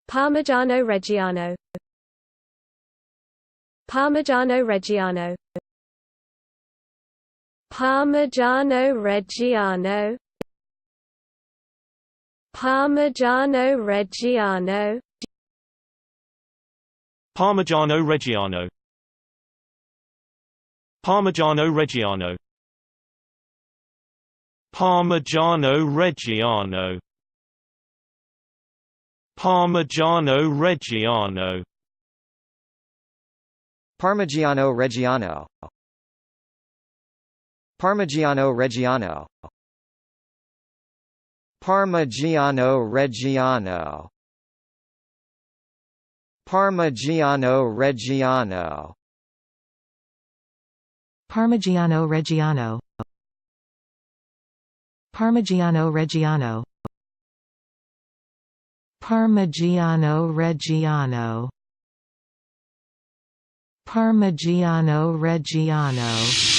Parmigiano Reggiano. Parmigiano Reggiano. Parmigiano Reggiano. Parmigiano Reggiano. Parmigiano Reggiano. Parmigiano Reggiano. Parmigiano Reggiano. Parmigiano Reggiano. Parmigiano Reggiano. Parmigiano Reggiano. Parmigiano Reggiano. Parmigiano Reggiano. Parmigiano Reggiano. Parmigiano Reggiano. Parmigiano Reggiano. Parmigiano Reggiano.